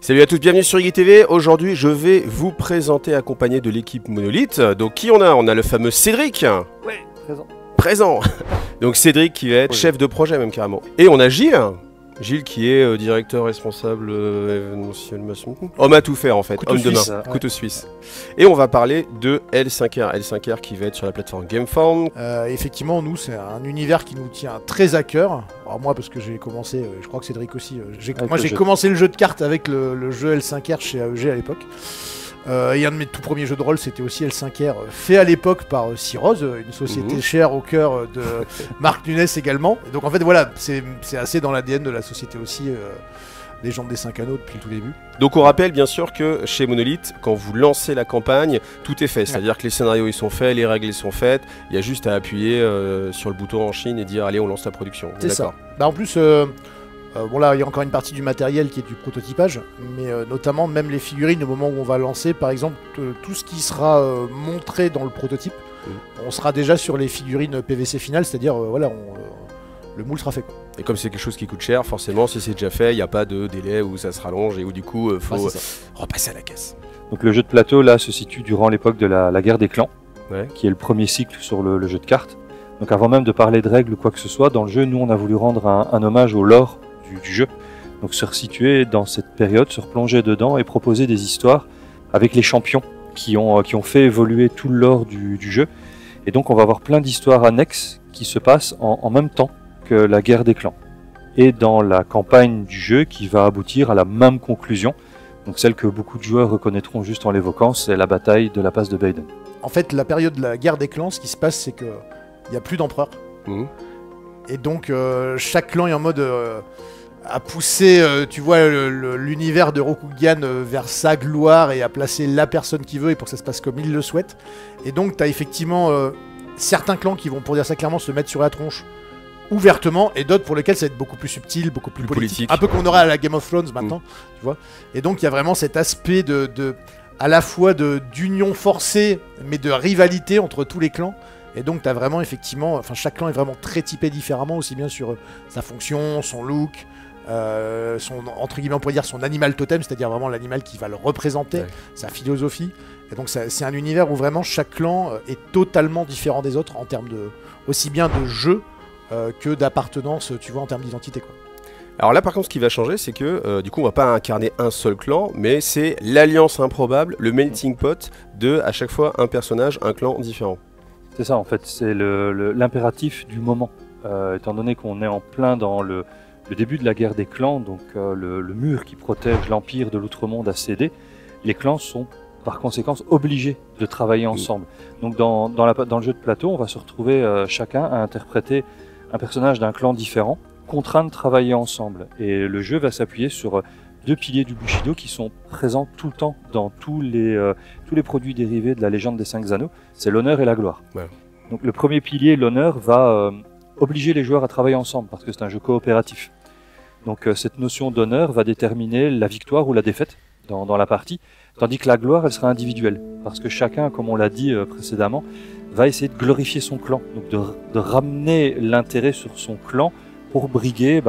Salut à tous, bienvenue sur Iggy TV. Aujourd'hui, je vais vous présenter accompagné de l'équipe Monolith. Donc, qui on a? On a le fameux Cédric. Ouais, présent. Présent. Donc, Cédric qui va être chef de projet, même carrément. Et on a Gilles. Gilles qui est directeur responsable événementiel, homme à tout faire en fait, couteau homme suisse, de main, ouais. couteau suisse. Et on va parler de L5R, L5R qui va être sur la plateforme Gameform. Effectivement, nous, c'est un univers qui nous tient très à cœur. Alors moi, parce que j'ai commencé, je crois que Cédric aussi, moi j'ai commencé le jeu de cartes avec le jeu L5R chez AEG à l'époque. Et un de mes tout premiers jeux de rôle, c'était aussi L5R, fait à l'époque par Cyrose, une société chère au cœur de Marc Nunes également. Et donc en fait, voilà, c'est assez dans l'ADN de la société aussi, les gens des 5 anneaux depuis le tout début. Donc on rappelle bien sûr que chez Monolith, quand vous lancez la campagne, tout est fait. C'est-à-dire que les scénarios ils sont faits, les règles ils sont faites. Il y a juste à appuyer sur le bouton en Chine et dire allez on lance la production. C'est ça. Bah, en plus... bon là il y a encore une partie du matériel qui est du prototypage, mais notamment même les figurines au moment où on va lancer, par exemple tout ce qui sera montré dans le prototype, on sera déjà sur les figurines PVC finales, c'est-à-dire voilà, le moule sera fait quoi. Et comme c'est quelque chose qui coûte cher, forcément si c'est déjà fait, il n'y a pas de délai où ça se rallonge et où du coup il faut repasser à la caisse. Donc le jeu de plateau là se situe durant l'époque de la guerre des clans, qui est le premier cycle sur le jeu de cartes. Donc avant même de parler de règles ou quoi que ce soit, dans le jeu, nous on a voulu rendre un hommage au lore du jeu, donc se resituer dans cette période, se replonger dedans et proposer des histoires avec les champions qui ont fait évoluer tout le lore du jeu. Et donc on va avoir plein d'histoires annexes qui se passent en même temps que la guerre des clans et dans la campagne du jeu qui va aboutir à la même conclusion, donc celle que beaucoup de joueurs reconnaîtront juste en l'évoquant, c'est la bataille de la passe de Baden. En fait, la période de la guerre des clans, ce qui se passe, c'est que il n'y a plus d'empereur. Et donc chaque clan est en mode à pousser, tu vois, l'univers de Rokugan vers sa gloire et à placer la personne qu'il veut et pour que ça se passe comme il le souhaite. Et donc tu as effectivement certains clans qui vont, pour dire ça clairement, se mettre sur la tronche ouvertement, et d'autres pour lesquels ça va être beaucoup plus subtil, beaucoup plus politique. Un peu comme on aura à la Game of Thrones maintenant, tu vois. Et donc il y a vraiment cet aspect à la fois d'union forcée, mais de rivalité entre tous les clans. Et donc tu as vraiment effectivement, enfin chaque clan est vraiment très typé différemment, aussi bien sur sa fonction, son look, entre guillemets on pourrait dire son animal totem, c'est-à-dire vraiment l'animal qui va le représenter, sa philosophie. Et donc c'est un univers où vraiment chaque clan est totalement différent des autres en termes aussi bien de jeu que d'appartenance, tu vois, en termes d'identité quoi. Alors là par contre ce qui va changer c'est que du coup on va pas incarner un seul clan, mais c'est l'alliance improbable, le melting pot de à chaque fois un personnage, un clan différent. C'est ça en fait, c'est l'impératif du moment. Étant donné qu'on est en plein dans le début de la guerre des clans, donc le mur qui protège l'empire de l'Outre-Monde a cédé, les clans sont par conséquent obligés de travailler ensemble. Donc dans le jeu de plateau, on va se retrouver chacun à interpréter un personnage d'un clan différent, contraint de travailler ensemble. Et le jeu va s'appuyer sur deux piliers du Bushido qui sont présents tout le temps dans tous les produits dérivés de la légende des 5 anneaux, c'est l'honneur et la gloire. Donc le premier pilier, l'honneur, va obliger les joueurs à travailler ensemble parce que c'est un jeu coopératif. Donc cette notion d'honneur va déterminer la victoire ou la défaite dans la partie, tandis que la gloire, elle sera individuelle parce que chacun, comme on l'a dit précédemment, va essayer de glorifier son clan, donc de ramener l'intérêt sur son clan pour briguer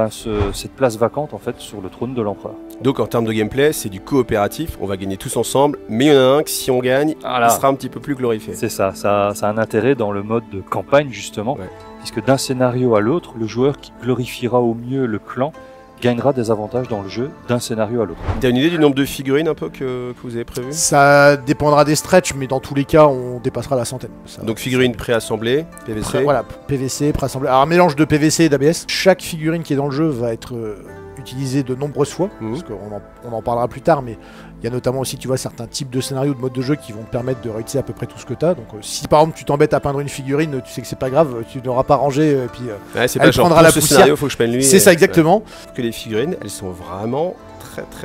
cette place vacante en fait sur le trône de l'empereur. Donc en termes de gameplay, c'est du coopératif, on va gagner tous ensemble, mais il y en a un que si on gagne, il sera un petit peu plus glorifié. C'est ça a un intérêt dans le mode de campagne justement, puisque d'un scénario à l'autre, le joueur qui glorifiera au mieux le clan gagnera des avantages dans le jeu d'un scénario à l'autre. T'as une idée du nombre de figurines un peu que vous avez prévu? Ça dépendra des stretches, mais dans tous les cas, on dépassera la centaine. Donc figurines préassemblées, PVC. Voilà, PVC, préassemblée. Alors un mélange de PVC et d'ABS. Chaque figurine qui est dans le jeu va être utilisée de nombreuses fois, parce qu'on en parlera plus tard, mais il y a notamment aussi, tu vois, certains types de scénarios, de modes de jeu qui vont te permettre de réutiliser à peu près tout ce que tu as. Donc si par exemple tu t'embêtes à peindre une figurine, tu sais que c'est pas grave, tu n'auras pas rangé, et puis elle prendra la poussière. Scénario, faut que je peigne lui. C'est ça exactement. Que les figurines, elles sont vraiment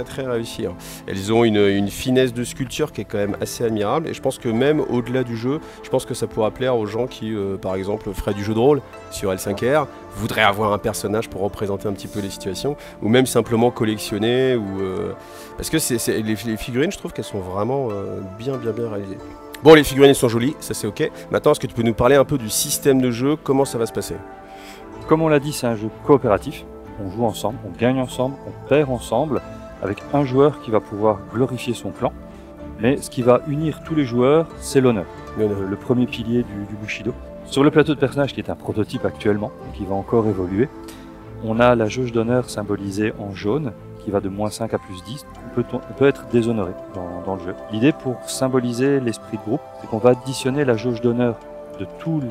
très réussies. Elles ont une finesse de sculpture qui est quand même assez admirable, et je pense que même au-delà du jeu, je pense que ça pourra plaire aux gens qui, par exemple, feraient du jeu de rôle sur L5R, voudraient avoir un personnage pour représenter un petit peu les situations, ou même simplement collectionner, parce que les figurines, je trouve qu'elles sont vraiment bien réalisées. Bon, les figurines sont jolies, ça c'est ok. Maintenant, est-ce que tu peux nous parler un peu du système de jeu, comment ça va se passer? Comme on l'a dit, c'est un jeu coopératif. On joue ensemble, on gagne ensemble, on perd ensemble. avec un joueur qui va pouvoir glorifier son clan. Mais ce qui va unir tous les joueurs, c'est l'honneur, le premier pilier du Bushido. Sur le plateau de personnages, qui est un prototype actuellement, qui va encore évoluer, on a la jauge d'honneur symbolisée en jaune, qui va de -5 à +10. On peut être déshonoré dans le jeu. L'idée pour symboliser l'esprit de groupe, c'est qu'on va additionner la jauge d'honneur de tous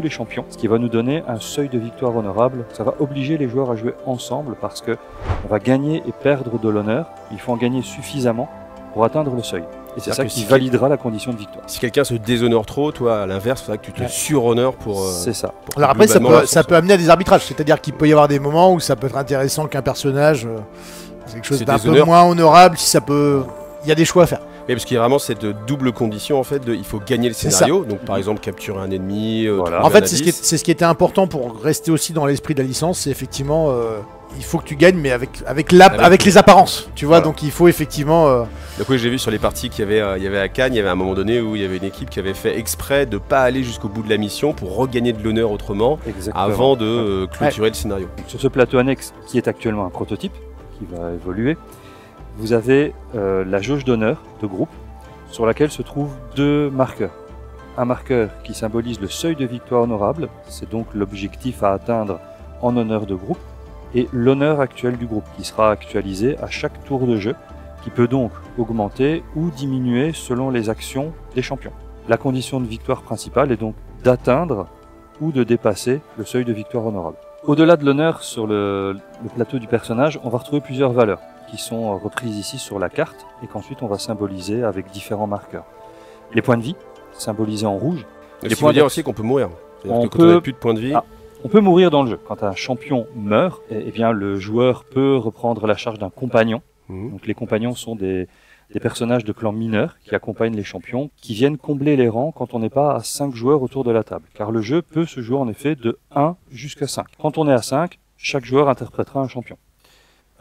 les champions, ce qui va nous donner un seuil de victoire honorable. Ça va obliger les joueurs à jouer ensemble parce que on va gagner et perdre de l'honneur. Il faut en gagner suffisamment pour atteindre le seuil. Et c'est ça qui validera la condition de victoire. Si quelqu'un se déshonore trop, toi, à l'inverse, il faudra que tu te surhonneurs pour... c'est ça. Alors après, ça peut amener à des arbitrages. C'est-à-dire qu'il peut y avoir des moments où ça peut être intéressant qu'un personnage... c'est quelque chose d'un peu moins honorable, si ça peut... Il y a des choix à faire. Oui, parce qu'il y a vraiment cette double condition, en fait, il faut gagner le scénario. Donc, par exemple, capturer un ennemi... Voilà. En fait, c'est ce qui était important pour rester aussi dans l'esprit de la licence, c'est effectivement... il faut que tu gagnes, mais avec les apparences, tu vois, donc il faut effectivement... Donc oui, j'ai vu sur les parties qu'il y avait à Cannes, il y avait un moment donné où il y avait une équipe qui avait fait exprès de ne pas aller jusqu'au bout de la mission pour regagner de l'honneur autrement, avant de clôturer le scénario. Sur ce plateau annexe, qui est actuellement un prototype, qui va évoluer, vous avez la jauge d'honneur de groupe, sur laquelle se trouvent 2 marqueurs. Un marqueur qui symbolise le seuil de victoire honorable, c'est donc l'objectif à atteindre en honneur de groupe, et l'honneur actuel du groupe, qui sera actualisé à chaque tour de jeu, qui peut donc augmenter ou diminuer selon les actions des champions. La condition de victoire principale est donc d'atteindre ou de dépasser le seuil de victoire honorable. Au-delà de l'honneur sur le plateau du personnage, on va retrouver plusieurs valeurs qui sont reprises ici sur la carte et qu'ensuite on va symboliser avec différents marqueurs. Les points de vie, symbolisés en rouge. Ce qui veut dire aussi qu'on peut mourir. C'est-à-dire que quand on n'a plus de points de vie... On peut mourir dans le jeu. Quand un champion meurt, eh bien le joueur peut reprendre la charge d'un compagnon. Donc les compagnons sont des personnages de clans mineurs qui accompagnent les champions, qui viennent combler les rangs quand on n'est pas à 5 joueurs autour de la table. Car le jeu peut se jouer en effet de 1 jusqu'à 5. Quand on est à 5, chaque joueur interprétera un champion.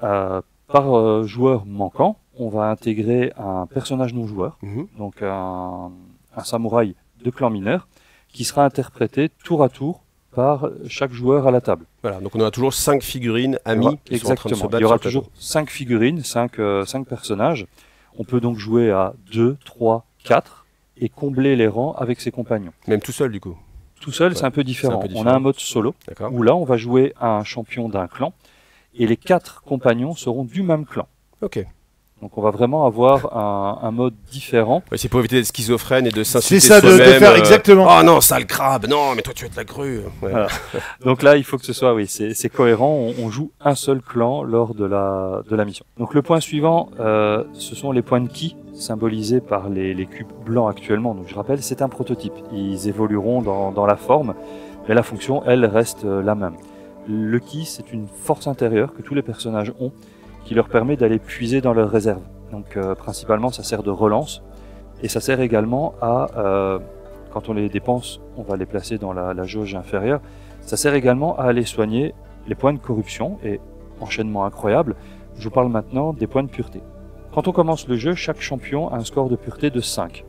Par joueur manquant, on va intégrer un personnage non joueur, donc un samouraï de clan mineur, qui sera interprété tour à tour par chaque joueur à la table. Voilà, donc on aura toujours 5 figurines amis qui sont en train de se battre. Il y aura toujours 5 figurines, 5 personnages. On peut donc jouer à 2, 3, 4 et combler les rangs avec ses compagnons. Même tout seul du coup. Tout seul, c'est un peu différent. On a un mode solo, où là on va jouer à un champion d'un clan, et les 4 compagnons seront du même clan. Ok. Donc on va vraiment avoir un mode différent. Ouais, c'est pour éviter d'être schizophrène et de s'insulter soi-même. C'est ça, de faire exactement. Oh non, sale crabe, non, mais toi tu es de la grue. Ouais. Voilà. Donc là, il faut que ce soit, c'est cohérent. On joue un seul clan lors de la mission. Donc le point suivant, ce sont les points de ki, symbolisés par les cubes blancs actuellement. Donc je rappelle, c'est un prototype. Ils évolueront dans la forme, mais la fonction, elle, reste la même. Le ki, c'est une force intérieure que tous les personnages ont, qui leur permet d'aller puiser dans leurs réserves. Donc principalement ça sert de relance, et ça sert également à, quand on les dépense, on va les placer dans la jauge inférieure, ça sert également à aller soigner les points de corruption, et enchaînement incroyable, je vous parle maintenant des points de pureté. Quand on commence le jeu, chaque champion a un score de pureté de 5.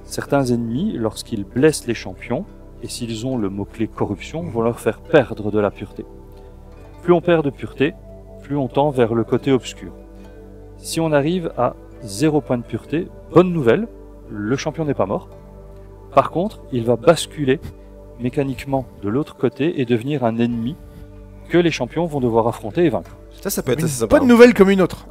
Certains ennemis, lorsqu'ils blessent les champions, et s'ils ont le mot-clé corruption, vont leur faire perdre de la pureté. Plus on perd de pureté, plus on tend vers le côté obscur. Si on arrive à 0 point de pureté, bonne nouvelle, le champion n'est pas mort. Par contre, il va basculer mécaniquement de l'autre côté et devenir un ennemi que les champions vont devoir affronter et vaincre. Ça peut être assez sympa. Pas de nouvelle comme une autre.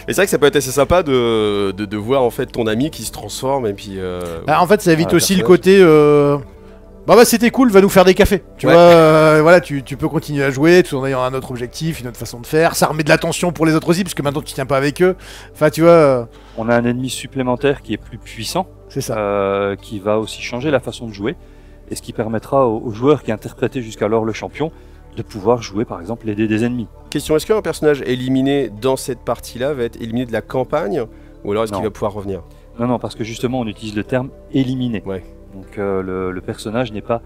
Et c'est vrai que ça peut être assez sympa de voir en fait ton ami qui se transforme et puis... en fait, ça évite aussi le côté... Bah c'était cool, va nous faire des cafés. Tu vois, voilà, tu peux continuer à jouer tout en ayant un autre objectif, une autre façon de faire. Ça remet de l'attention pour les autres aussi, parce que maintenant tu tiens pas avec eux. Enfin, tu vois. On a un ennemi supplémentaire qui est plus puissant. C'est ça. Qui va aussi changer la façon de jouer, et ce qui permettra aux joueurs qui interprétaient jusqu'alors le champion de pouvoir jouer, par exemple, l'aider des ennemis. Question, est-ce qu'un personnage éliminé dans cette partie-là va être éliminé de la campagne, ou alors est-ce qu'il va pouvoir revenir? Non, parce que justement on utilise le terme éliminé. Ouais. Donc le personnage n'est pas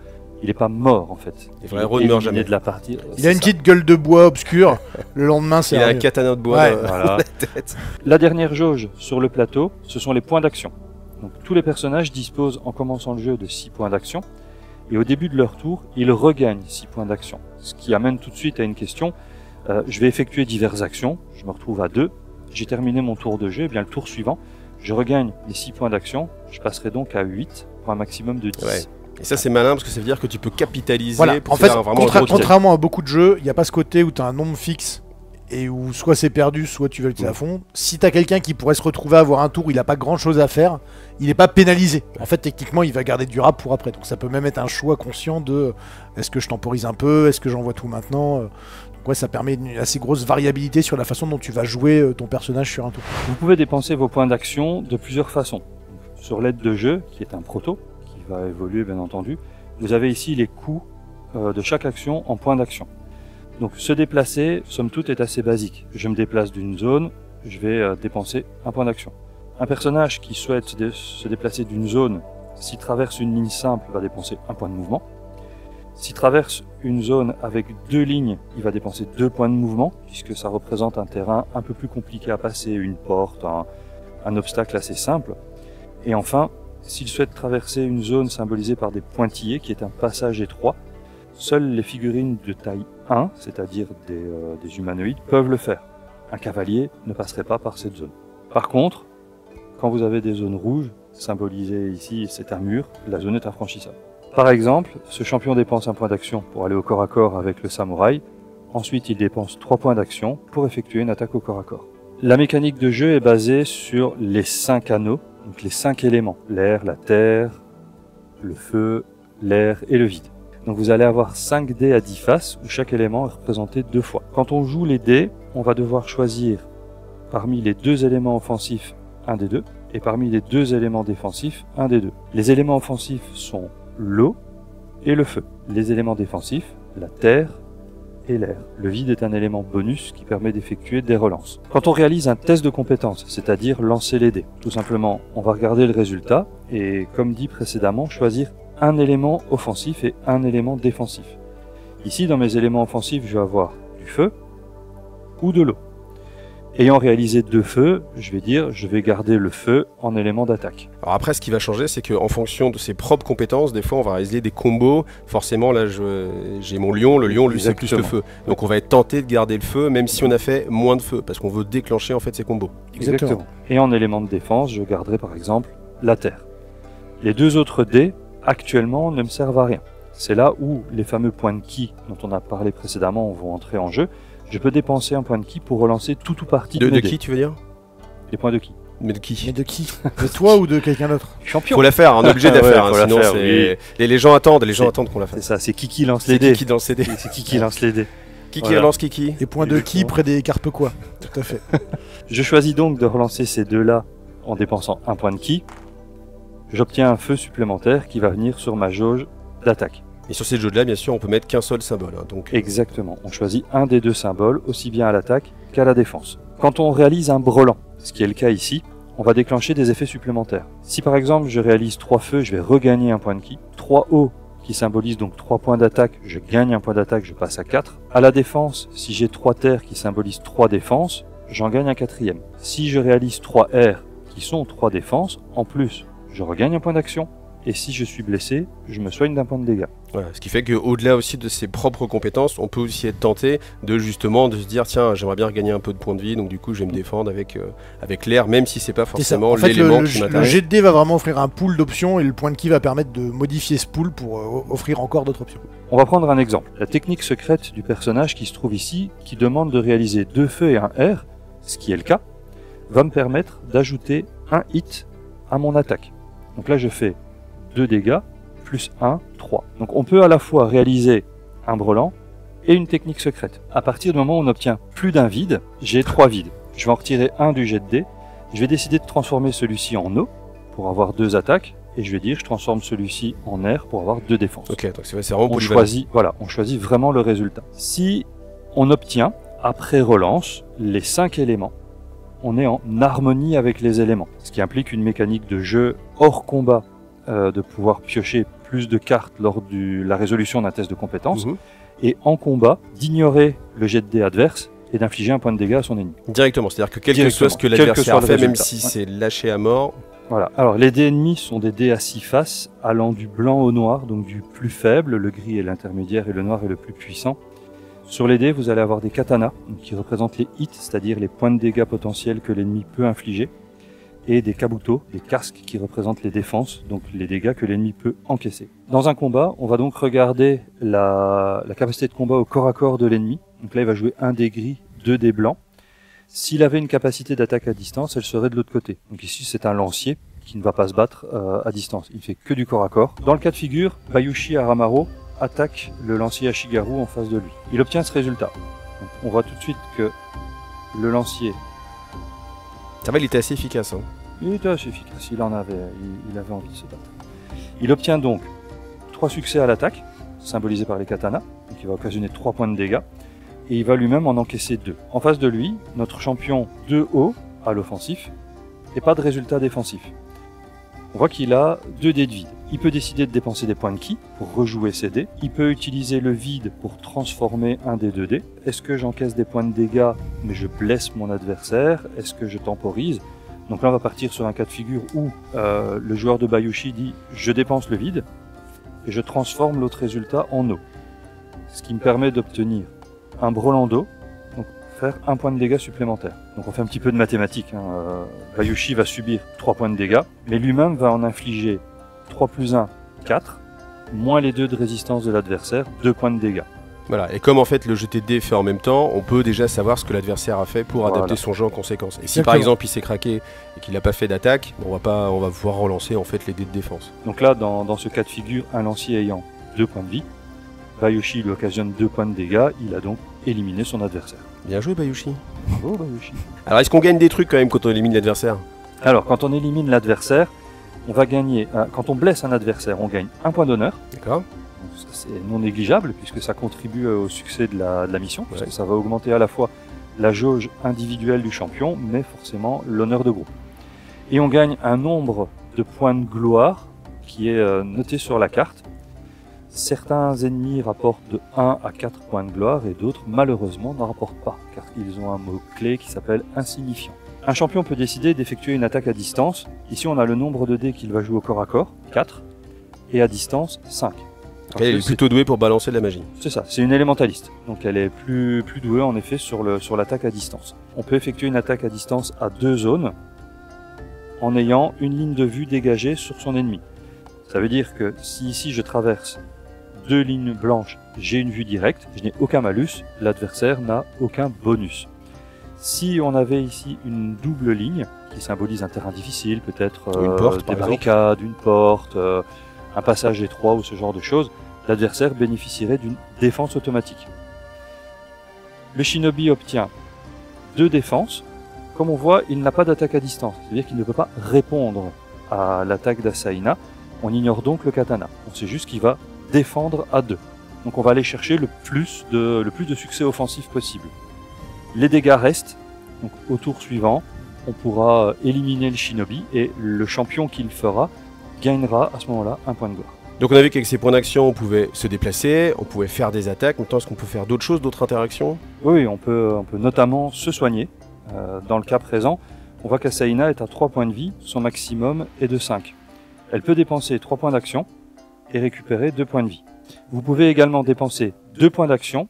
mort en fait. Le héros ne meurt jamais de la partie. Il a une petite gueule de bois obscure. Le lendemain, c'est. Il a un katana de bois dans la tête. La dernière jauge sur le plateau, ce sont les points d'action. Donc tous les personnages disposent en commençant le jeu de 6 points d'action, et au début de leur tour, ils regagnent 6 points d'action. Ce qui amène tout de suite à une question. Je vais effectuer diverses actions, je me retrouve à 2, j'ai terminé mon tour de jeu, et bien le tour suivant, je regagne les 6 points d'action, je passerai donc à 8 pour un maximum de 10. Ouais. Et ça c'est malin parce que ça veut dire que tu peux capitaliser Voilà. pour En fait, faire vraiment un gros jet. contrairement à beaucoup de jeux, il n'y a pas ce côté où tu as un nombre fixe et où soit c'est perdu, soit tu vas l'utiliser à fond. Si tu as quelqu'un qui pourrait se retrouver à avoir un tour où il n'a pas grand chose à faire, il n'est pas pénalisé. En fait, techniquement, il va garder du rap pour après. Donc ça peut même être un choix conscient de est-ce que je temporise un peu, est-ce que j'envoie tout maintenant. Donc ouais, ça permet une assez grosse variabilité sur la façon dont tu vas jouer ton personnage sur un tour. Vous pouvez dépenser vos points d'action de plusieurs façons. Sur l'aide de jeu, qui est un proto, qui va évoluer bien entendu, vous avez ici les coûts de chaque action en points d'action. Donc se déplacer, somme toute, est assez basique. Je me déplace d'une zone, je vais dépenser un point d'action. Un personnage qui souhaite se déplacer d'une zone, s'il traverse une ligne simple, va dépenser un point de mouvement. S'il traverse une zone avec 2 lignes, il va dépenser 2 points de mouvement, puisque ça représente un terrain un peu plus compliqué à passer, une porte, un obstacle assez simple. Et enfin, s'il souhaite traverser une zone symbolisée par des pointillés, qui est un passage étroit, seules les figurines de taille 1, c'est-à-dire des humanoïdes, peuvent le faire. Un cavalier ne passerait pas par cette zone. Par contre, quand vous avez des zones rouges, symbolisées ici, c'est un mur, la zone est infranchissable. Par exemple, ce champion dépense un point d'action pour aller au corps à corps avec le samouraï. Ensuite, il dépense 3 points d'action pour effectuer une attaque au corps à corps. La mécanique de jeu est basée sur les 5 anneaux, donc les 5 éléments. L'air, la terre, le feu, l'air et le vide. Donc vous allez avoir 5 dés à 10 faces où chaque élément est représenté 2 fois. Quand on joue les dés, on va devoir choisir parmi les 2 éléments offensifs un des 2 et parmi les 2 éléments défensifs un des 2. Les éléments offensifs sont l'eau et le feu. Les éléments défensifs, la terre et l'air. Le vide est un élément bonus qui permet d'effectuer des relances. Quand on réalise un test de compétence, c'est-à-dire lancer les dés, tout simplement, on va regarder le résultat et, comme dit précédemment, choisir un élément offensif et un élément défensif. Ici, dans mes éléments offensifs, je vais avoir du feu ou de l'eau. Ayant réalisé 2 feux, je vais dire, je vais garder le feu en élément d'attaque. Alors après, ce qui va changer, c'est qu'en fonction de ses propres compétences, des fois, on va réaliser des combos. Forcément, là, j'ai mon lion. Le lion, lui, c'est plus le feu. Donc, on va être tenté de garder le feu, même si on a fait moins de feu, parce qu'on veut déclencher en fait ces combos. Exactement. Et en élément de défense, je garderai par exemple la terre. Les 2 autres dés, actuellement, ne me servent à rien. C'est là où les fameux points de ki dont on a parlé précédemment vont entrer en jeu. Je peux dépenser un point de ki pour relancer tout ou partie de mes dés. De qui, tu veux dire? Les points de ki. Mais de qui? Mais de qui? De toi ou de quelqu'un d'autre? Champion. Faut la faire, on est obligé de la faire, faut la sinon faire, c'est... Les gens attendent, qu'on la fasse. C'est ça, c'est qui lance les dés. Qui lance les dés. C'est qui lance les dés. Qui lance qui? Les points de qui près des carpes quoi? Tout à fait. Je choisis donc de relancer ces 2-là en dépensant un point de ki. J'obtiens un feu supplémentaire qui va venir sur ma jauge d'attaque. Et sur ces jeux-là, bien sûr, on peut mettre qu'un seul symbole. Donc... Exactement. On choisit un des 2 symboles, aussi bien à l'attaque qu'à la défense. Quand on réalise un brelan, ce qui est le cas ici, on va déclencher des effets supplémentaires. Si par exemple je réalise 3 feux, je vais regagner un point de ki. 3 hauts, qui symbolisent donc 3 points d'attaque, je gagne un point d'attaque, je passe à 4. À la défense, si j'ai 3 terres qui symbolisent 3 défenses, j'en gagne un 4e. Si je réalise 3 airs, qui sont 3 défenses, en plus, je regagne un point d'action. Et si je suis blessé, je me soigne d'un point de dégâts. Voilà, ce qui fait qu'au-delà aussi de ses propres compétences, on peut aussi être tenté de justement de se dire tiens, j'aimerais bien regagner un peu de points de vie, donc du coup je vais me défendre avec l'air, même si c'est pas forcément l'élément qui m'intéresse. Le jet de dés va vraiment offrir un pool d'options et le point de ki va permettre de modifier ce pool pour offrir encore d'autres options. On va prendre un exemple. La technique secrète du personnage qui se trouve ici, qui demande de réaliser 2 feux et un air, ce qui est le cas, va me permettre d'ajouter un hit à mon attaque. Donc là je fais 2 dégâts, plus 1, 3. Donc on peut à la fois réaliser un brelan et une technique secrète. À partir du moment où on obtient plus d'un vide, j'ai 3 vides. Je vais en retirer un du jet de dés. Je vais décider de transformer celui-ci en eau pour avoir 2 attaques. Et je vais dire je transforme celui-ci en air pour avoir 2 défenses. Ok, donc c'est vraiment on choisit vraiment le résultat. Si on obtient, après relance, les 5 éléments, on est en harmonie avec les éléments. Ce qui implique une mécanique de jeu hors combat, de pouvoir piocher plus de cartes lors de la résolution d'un test de compétence, et en combat, d'ignorer le jet de dés adverse et d'infliger un point de dégâts à son ennemi. Directement, c'est-à-dire que quel que soit ce que l'adversaire a fait, même si c'est lâché à mort... Voilà. Alors les dés ennemis sont des dés à 6 faces, allant du blanc au noir, donc du plus faible, le gris est l'intermédiaire et le noir est le plus puissant. Sur les dés, vous allez avoir des katanas, qui représentent les hits, c'est-à-dire les points de dégâts potentiels que l'ennemi peut infliger, et des kabuto, des casques qui représentent les défenses, donc les dégâts que l'ennemi peut encaisser. Dans un combat, on va donc regarder la capacité de combat au corps à corps de l'ennemi. Donc là, il va jouer un dé gris, 2 dés blancs. S'il avait une capacité d'attaque à distance, elle serait de l'autre côté. Donc ici, c'est un lancier qui ne va pas se battre à distance. Il ne fait que du corps à corps. Dans le cas de figure, Bayushi Aramaro attaque le lancier Ashigaru en face de lui. Il obtient ce résultat. Donc, on voit tout de suite que le lancier... Ça va, il était assez efficace. Hein. Il était assez efficace, il avait envie de se battre. Il obtient donc 3 succès à l'attaque, symbolisés par les katanas, donc il va occasionner 3 points de dégâts, et il va lui-même en encaisser 2. En face de lui, notre champion 2 haut à l'offensif, et pas de résultat défensif. On voit qu'il a 2 dés de vide. Il peut décider de dépenser des points de ki pour rejouer ses dés. Il peut utiliser le vide pour transformer un des 2 dés. Est-ce que j'encaisse des points de dégâts mais je blesse mon adversaire? Est-ce que je temporise? Donc là on va partir sur un cas de figure où le joueur de Bayushi dit je dépense le vide et je transforme l'autre résultat en eau. Ce qui me permet d'obtenir un Brolando, donc faire 1 point de dégâts supplémentaire. Donc on fait un petit peu de mathématiques. Bayushi va subir 3 points de dégâts, mais lui-même va en infliger 3 plus 1, 4, moins les 2 de résistance de l'adversaire, 2 points de dégâts. Voilà, et comme en fait le jeté de dés est fait en même temps, on peut déjà savoir ce que l'adversaire a fait pour adapter son jeu en conséquence. Et si par exemple il s'est craqué et qu'il n'a pas fait d'attaque, on va pouvoir relancer en fait les dés de défense. Donc là, dans ce cas de figure, un lancier ayant 2 points de vie, Bayushi lui occasionne 2 points de dégâts, il a donc éliminé son adversaire. Bien joué Bayushi. Bravo Bayushi. Alors est-ce qu'on gagne des trucs quand même quand on élimine l'adversaire? Alors quand on élimine l'adversaire, on va gagner, quand on blesse un adversaire, on gagne 1 point d'honneur. D'accord. C'est non négligeable puisque ça contribue au succès de la mission, parce que ça va augmenter à la fois la jauge individuelle du champion, mais forcément l'honneur de groupe. Et on gagne un nombre de points de gloire qui est noté sur la carte. Certains ennemis rapportent de 1 à 4 points de gloire et d'autres malheureusement n'en rapportent pas, car ils ont un mot-clé qui s'appelle insignifiant. Un champion peut décider d'effectuer une attaque à distance. Ici on a le nombre de dés qu'il va jouer au corps à corps, 4, et à distance 5. Elle est plutôt douée pour balancer de la magie. C'est ça, c'est une élémentaliste. Donc elle est plus douée en effet sur l'attaque à distance. On peut effectuer une attaque à distance à 2 zones en ayant une ligne de vue dégagée sur son ennemi. Ça veut dire que si ici je traverse 2 lignes blanches, j'ai une vue directe, je n'ai aucun malus, l'adversaire n'a aucun bonus. Si on avait ici une double ligne qui symbolise un terrain difficile, peut-être des barricades, une porte, un passage étroit ou ce genre de choses, l'adversaire bénéficierait d'une défense automatique. Le shinobi obtient 2 défenses. Comme on voit, il n'a pas d'attaque à distance, c'est-à-dire qu'il ne peut pas répondre à l'attaque d'Asaina. On ignore donc le katana. On sait juste qu'il va défendre à 2. Donc on va aller chercher le plus de succès offensif possible. Les dégâts restent, donc au tour suivant, on pourra éliminer le shinobi et le champion qui le fera gagnera à ce moment-là 1 point de gloire. Donc on a vu qu'avec ces points d'action, on pouvait se déplacer, on pouvait faire des attaques. Maintenant, est-ce qu'on peut faire d'autres choses, d'autres interactions? Oui, on peut notamment se soigner. Dans le cas présent, on voit qu'Asaina est à 3 points de vie, son maximum est de 5. Elle peut dépenser 3 points d'action et récupérer 2 points de vie. Vous pouvez également dépenser 2 points d'action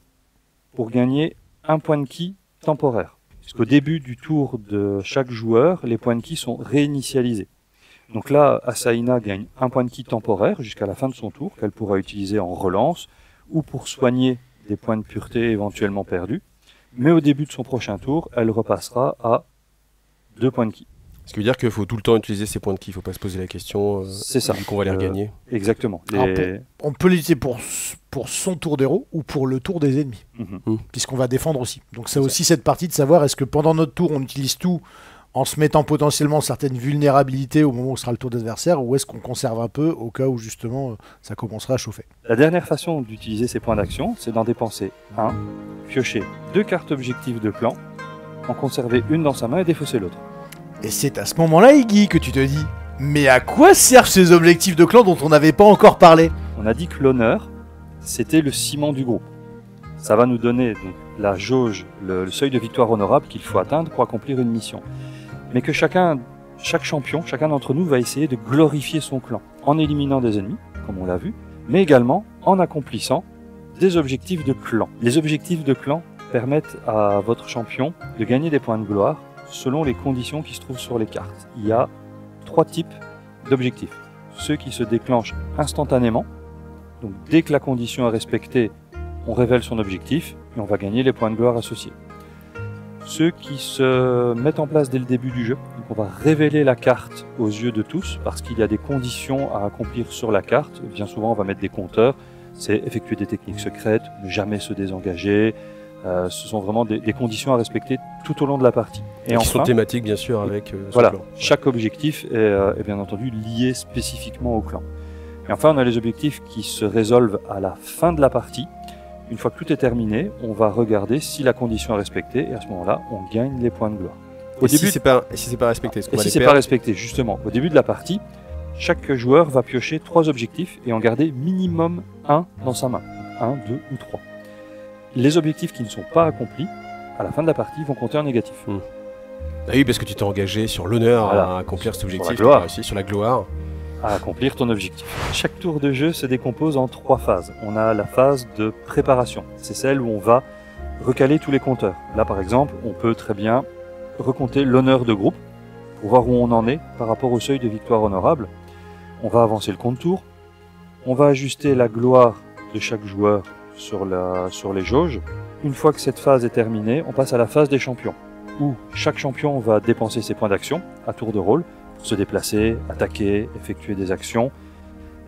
pour gagner 1 point de ki temporaire. Puisqu'au début du tour de chaque joueur, les points de ki sont réinitialisés. Donc là, Asaina gagne 1 point de ki temporaire jusqu'à la fin de son tour, qu'elle pourra utiliser en relance ou pour soigner des points de pureté éventuellement perdus. Mais au début de son prochain tour, elle repassera à 2 points de ki. Ce qui veut dire qu'il faut tout le temps utiliser ces points de ki, il ne faut pas se poser la question c'est ça. Qu'on va les regagner. Exactement. On peut l'utiliser pour son tour d'héros ou pour le tour des ennemis, puisqu'on va défendre aussi. Donc c'est aussi cette partie de savoir est-ce que pendant notre tour on utilise tout en se mettant potentiellement certaines vulnérabilités au moment où sera le tour d'adversaire, ou est-ce qu'on conserve un peu au cas où justement ça commencera à chauffer. La dernière façon d'utiliser ces points d'action, c'est d'en dépenser 1, piocher 2 cartes objectifs de clan, en conserver une dans sa main et défausser l'autre. Et c'est à ce moment-là, Iggy, que tu te dis « Mais à quoi servent ces objectifs de clan dont on n'avait pas encore parlé ?» On a dit que l'honneur, c'était le ciment du groupe. Ça va nous donner donc, la jauge, le seuil de victoire honorable qu'il faut atteindre pour accomplir une mission. Mais que chaque champion, chacun d'entre nous va essayer de glorifier son clan, en éliminant des ennemis, comme on l'a vu, mais également en accomplissant des objectifs de clan. Les objectifs de clan permettent à votre champion de gagner des points de gloire selon les conditions qui se trouvent sur les cartes. Il y a 3 types d'objectifs. Ceux qui se déclenchent instantanément, donc dès que la condition est respectée, on révèle son objectif et on va gagner les points de gloire associés. Ceux qui se mettent en place dès le début du jeu, donc on va révéler la carte aux yeux de tous parce qu'il y a des conditions à accomplir sur la carte. Bien souvent on va mettre des compteurs, c'est effectuer des techniques secrètes, ne jamais se désengager. Ce sont vraiment des conditions à respecter tout au long de la partie. Et qui sont thématiques bien sûr avec voilà, clan. Chaque objectif est bien entendu lié spécifiquement au clan. Et enfin on a les objectifs qui se résolvent à la fin de la partie. Une fois que tout est terminé, on va regarder si la condition est respectée et à ce moment-là, on gagne les points de gloire. Si c'est pas respecté, si c'est pas respecté, justement, au début de la partie, chaque joueur va piocher 3 objectifs et en garder minimum 1 dans sa main. 1, 2 ou 3. Les objectifs qui ne sont pas accomplis, à la fin de la partie, vont compter en négatif. Ah oui, parce que tu t'es engagé sur l'honneur à accomplir cet objectif, tu as réussi sur la gloire. À accomplir ton objectif. Chaque tour de jeu se décompose en 3 phases. On a la phase de préparation. C'est celle où on va recaler tous les compteurs. Là, par exemple, on peut très bien recompter l'honneur de groupe pour voir où on en est par rapport au seuil de victoire honorable. On va avancer le compte tour. On va ajuster la gloire de chaque joueur sur les jauges. Une fois que cette phase est terminée, on passe à la phase des champions, où chaque champion va dépenser ses points d'action à tour de rôle, pour se déplacer, attaquer, effectuer des actions,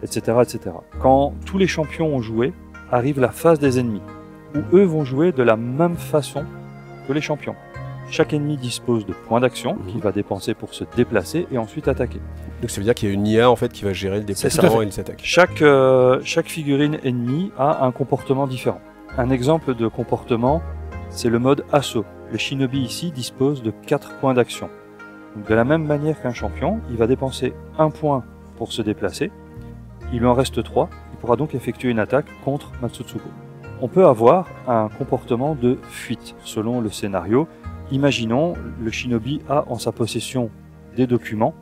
etc., etc. Quand tous les champions ont joué, arrive la phase des ennemis, où eux vont jouer de la même façon que les champions. Chaque ennemi dispose de points d'action qu'il va dépenser pour se déplacer et ensuite attaquer. Donc ça veut dire qu'il y a une IA en fait qui va gérer le déplacement et les attaques. Chaque figurine ennemie a un comportement différent. Un exemple de comportement, c'est le mode assaut. Le shinobi ici dispose de 4 points d'action. Donc de la même manière qu'un champion, il va dépenser 1 point pour se déplacer, il lui en reste 3, il pourra donc effectuer une attaque contre Matsutsuko. On peut avoir un comportement de fuite selon le scénario. Imaginons, le shinobi a en sa possession des documents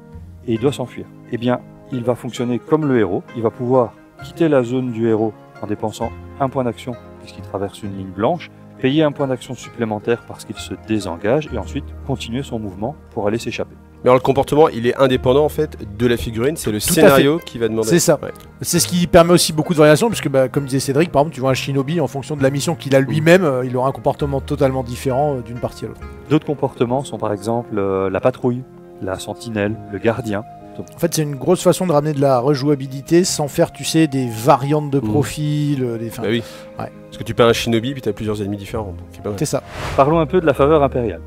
et il doit s'enfuir. Eh bien, il va fonctionner comme le héros, il va pouvoir quitter la zone du héros en dépensant 1 point d'action puisqu'il traverse une ligne blanche, payer 1 point d'action supplémentaire parce qu'il se désengage et ensuite continuer son mouvement pour aller s'échapper. Mais alors le comportement, il est indépendant en fait de la figurine, c'est le scénario qui va demander. C'est ça. Ouais. C'est ce qui permet aussi beaucoup de variations, puisque comme disait Cédric, par exemple, tu vois un shinobi en fonction de la mission qu'il a lui-même, il aura un comportement totalement différent d'une partie à l'autre. D'autres comportements sont par exemple la patrouille, la sentinelle, le gardien. En fait, c'est une grosse façon de ramener de la rejouabilité sans faire, tu sais, des variantes de profil. Bah oui. Ouais. Parce que tu perds un shinobi puis tu as plusieurs ennemis différents. C'est ça. Parlons un peu de la faveur impériale.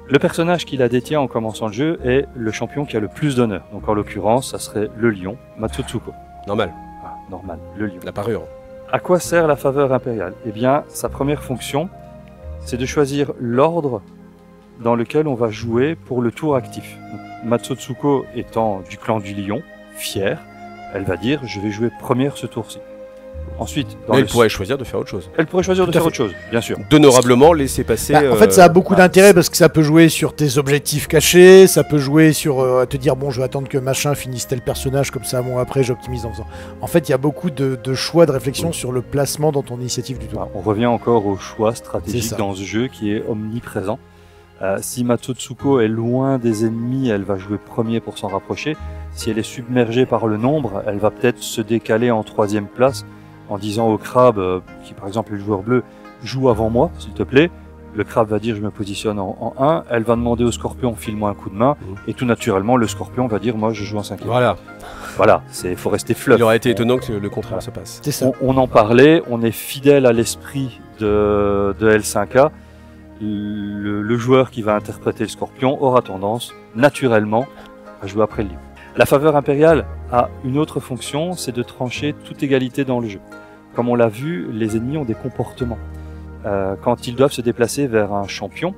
Le personnage qui la détient en commençant le jeu est le champion qui a le plus d'honneur. Donc en l'occurrence, ça serait le lion, Matsutsuko. Normal. Ah, normal, le lion. La parure. À quoi sert la faveur impériale? Eh bien, sa première fonction, c'est de choisir l'ordre dans lequel on va jouer pour le tour actif. Donc, Matsutsuko étant du clan du lion, fière, elle va dire « je vais jouer première ce tour-ci ». Ensuite, elle pourrait choisir de faire autre chose. Elle pourrait choisir de faire autre chose, bien sûr. D'honorablement laisser passer... en fait, ça a beaucoup d'intérêt parce que ça peut jouer sur tes objectifs cachés, ça peut jouer sur te dire, bon, je vais attendre que machin finisse tel personnage, comme ça, bon, après, j'optimise en faisant... En fait, il y a beaucoup de choix, de réflexion sur le placement dans ton initiative du tour. On revient encore au choix stratégique dans ce jeu qui est omniprésent. Si Matsutsuko est loin des ennemis, elle va jouer premier pour s'en rapprocher. Si elle est submergée par le nombre, elle va peut-être se décaler en 3e place en disant au crabe, qui par exemple est le joueur bleu, joue avant moi, s'il te plaît. Le crabe va dire je me positionne en 1, elle va demander au scorpion file-moi un coup de main, et tout naturellement le scorpion va dire moi je joue en 5e. Voilà, faut rester fluff. Il aurait été étonnant que le contraire se passe. On en parlait, on est fidèle à l'esprit de L5A. Le joueur qui va interpréter le scorpion aura tendance, naturellement, à jouer après le lion. La faveur impériale a une autre fonction, c'est de trancher toute égalité dans le jeu. Comme on l'a vu, les ennemis ont des comportements. Quand ils doivent se déplacer vers un champion,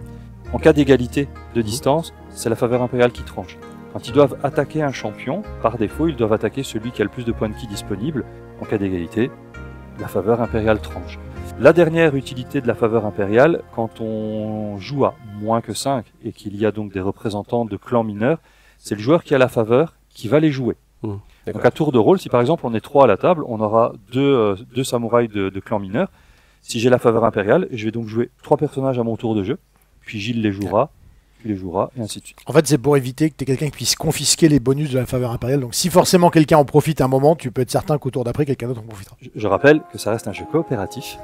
en cas d'égalité de distance, c'est la faveur impériale qui tranche. Quand ils doivent attaquer un champion, par défaut, ils doivent attaquer celui qui a le plus de points de ki disponibles. En cas d'égalité, la faveur impériale tranche. La dernière utilité de la faveur impériale, quand on joue à moins que 5 et qu'il y a donc des représentants de clans mineurs, c'est le joueur qui a la faveur qui va les jouer. Donc à tour de rôle, si par exemple on est 3 à la table, on aura deux samouraïs de clan mineur. Si j'ai la faveur impériale, je vais donc jouer 3 personnages à mon tour de jeu, puis Gilles les jouera, puis les jouera, et ainsi de suite. En fait, c'est pour éviter que tu aies quelqu'un qui puisse confisquer les bonus de la faveur impériale. Donc si forcément quelqu'un en profite un moment, tu peux être certain qu'au tour d'après, quelqu'un d'autre en profitera. Je rappelle que ça reste un jeu coopératif,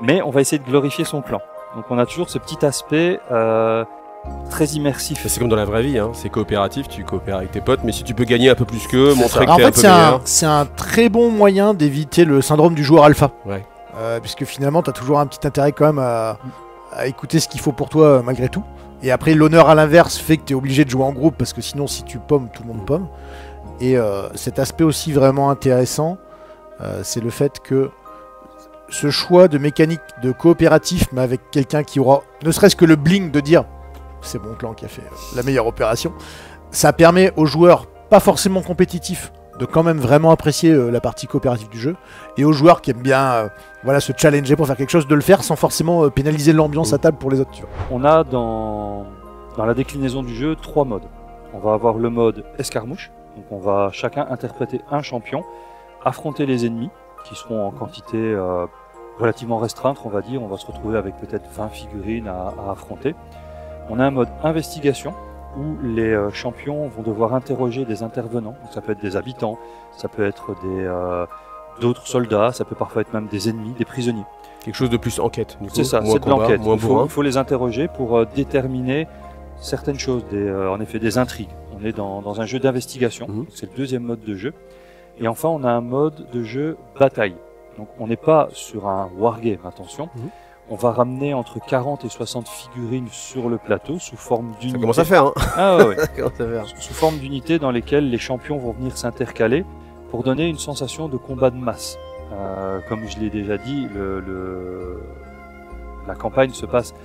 mais on va essayer de glorifier son clan. Donc on a toujours ce petit aspect très immersif. C'est comme dans la vraie vie, hein. C'est coopératif, tu coopères avec tes potes, mais si tu peux gagner un peu plus qu'eux, montrer que en t'es fait, un peu meilleur. C'est un très bon moyen d'éviter le syndrome du joueur alpha. Ouais. Puisque finalement, tu as toujours un petit intérêt quand même à écouter ce qu'il faut pour toi malgré tout. Et après, l'honneur à l'inverse fait que tu es obligé de jouer en groupe, parce que sinon, si tu pommes, tout le monde pomme. Et cet aspect aussi vraiment intéressant, c'est le fait que ce choix de mécanique de coopératif, mais avec quelqu'un qui aura ne serait-ce que le bling de dire c'est mon clan qui a fait la meilleure opération, ça permet aux joueurs pas forcément compétitifs de quand même vraiment apprécier la partie coopérative du jeu, et aux joueurs qui aiment bien voilà, se challenger pour faire quelque chose, de le faire sans forcément pénaliser l'ambiance à table pour les autres. Tu vois. On a dans la déclinaison du jeu 3 modes. On va avoir le mode escarmouche, donc on va chacun interpréter un champion, affronter les ennemis, qui seront en quantité relativement restreinte, on va dire. On va se retrouver avec peut-être 20 figurines à affronter. On a un mode investigation, où les champions vont devoir interroger des intervenants. Donc ça peut être des habitants, ça peut être d'autres soldats, ça peut parfois être même des ennemis, des prisonniers. Quelque chose de plus enquête. C'est ça, c'est de l'enquête. Il faut les interroger pour déterminer certaines choses, en effet des intrigues. On est dans un jeu d'investigation, c'est le deuxième mode de jeu. Et enfin, on a un mode de jeu bataille. Donc on n'est pas sur un wargame, attention. On va ramener entre 40 et 60 figurines sur le plateau sous forme d'unités. Ça commence à faire, hein. Ah ouais. Ça commence à faire. Sous forme d'unités dans lesquelles les champions vont venir s'intercaler pour donner une sensation de combat de masse. Comme je l'ai déjà dit, la campagne se passe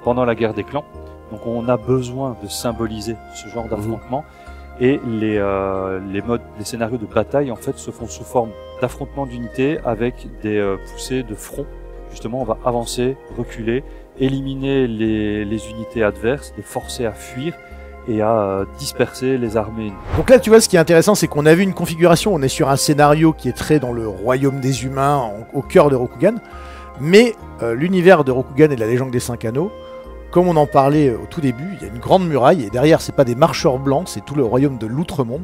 pendant la guerre des clans. Donc on a besoin de symboliser ce genre d'affrontement. Et les scénarios de bataille en fait se font sous forme d'affrontements d'unités avec des poussées de front. Justement, on va avancer, reculer, éliminer les unités adverses, les forcer à fuir et à disperser les armées. Donc là, tu vois, ce qui est intéressant, c'est qu'on a vu une configuration, on est sur un scénario qui est très dans le royaume des humains, au cœur de Rokugan, mais l'univers de Rokugan et de la légende des 5 anneaux, comme on en parlait au tout début, il y a une grande muraille, et derrière, c'est pas des marcheurs blancs, c'est tout le royaume de l'Outre-Monde.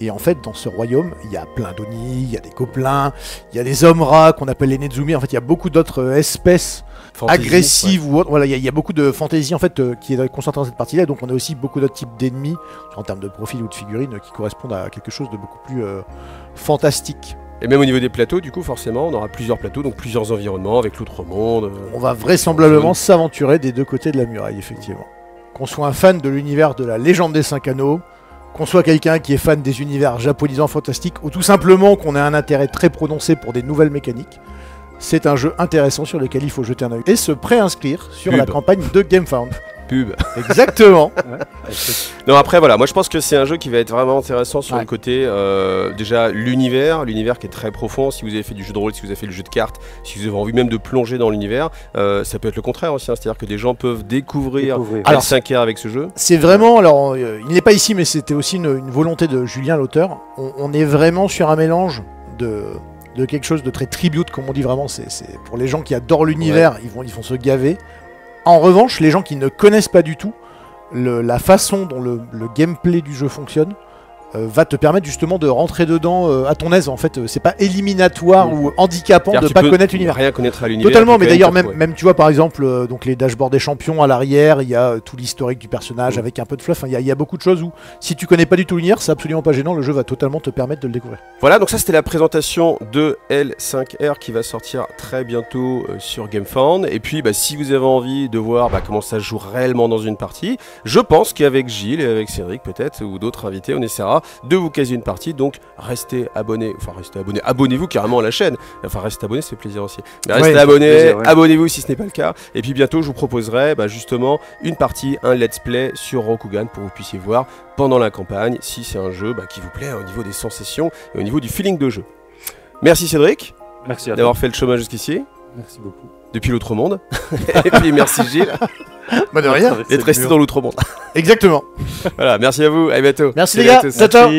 Et en fait, dans ce royaume, il y a plein d'Oni, il y a des gobelins, il y a des hommes rats qu'on appelle les Nezumi. En fait, il y a beaucoup d'autres espèces agressives ou autres. Voilà, il y a beaucoup de fantaisie en fait qui est concentrée dans cette partie-là. Donc, on a aussi beaucoup d'autres types d'ennemis en termes de profil ou de figurines qui correspondent à quelque chose de beaucoup plus fantastique. Et même au niveau des plateaux, du coup, forcément, on aura plusieurs plateaux, donc plusieurs environnements avec l'Outre-Monde. On va vraisemblablement s'aventurer des deux côtés de la muraille, effectivement. Qu'on soit un fan de l'univers de la légende des 5 anneaux, qu'on soit quelqu'un qui est fan des univers japonisants fantastiques, ou tout simplement qu'on ait un intérêt très prononcé pour des nouvelles mécaniques, c'est un jeu intéressant sur lequel il faut jeter un œil et se préinscrire sur la campagne de GameFound. Pub. Exactement. Non, après voilà, moi je pense que c'est un jeu qui va être vraiment intéressant sur le côté déjà l'univers qui est très profond. Si vous avez fait du jeu de rôle, si vous avez fait le jeu de cartes, si vous avez envie même de plonger dans l'univers, ça peut être le contraire aussi, hein, c'est-à-dire que des gens peuvent découvrir L5R avec ce jeu. C'est vraiment, alors il n'est pas ici, mais c'était aussi une volonté de Julien l'auteur. On est vraiment sur un mélange de quelque chose de très tribute, comme on dit vraiment. C'est pour les gens qui adorent l'univers, ils vont se gaver. En revanche, les gens qui ne connaissent pas du tout la façon dont le gameplay du jeu fonctionne va te permettre justement de rentrer dedans à ton aise. En fait, c'est pas éliminatoire ou handicapant de pas connaître l'univers. Rien connaître à l'univers. Totalement, mais d'ailleurs même tu vois par exemple donc les dashboards des champions à l'arrière, il y a tout l'historique du personnage avec un peu de fluff. Il y a beaucoup de choses où si tu connais pas du tout l'univers, c'est absolument pas gênant. Le jeu va totalement te permettre de le découvrir. Voilà, donc ça c'était la présentation de L5R qui va sortir très bientôt sur GameFound. Et puis si vous avez envie de voir comment ça se joue réellement dans une partie, je pense qu'avec Gilles et avec Cédric peut-être ou d'autres invités, on essaiera de vous caser une partie, donc restez abonnés, abonnez-vous carrément à la chaîne, restez abonnés, ça fait plaisir aussi, mais restez abonnés, abonnez-vous si ce n'est pas le cas, et puis bientôt je vous proposerai justement une partie, un let's play sur Rokugan pour que vous puissiez voir pendant la campagne si c'est un jeu qui vous plaît au niveau des sensations et au niveau du feeling de jeu. Merci Cédric, merci d'avoir fait le chemin jusqu'ici. Merci beaucoup. Depuis l'Outre-Monde. Et puis merci Gilles. De rien. D'être resté dans l'Outre-Monde. Exactement. Voilà, merci à vous, à bientôt. Merci les gars, ciao ciao.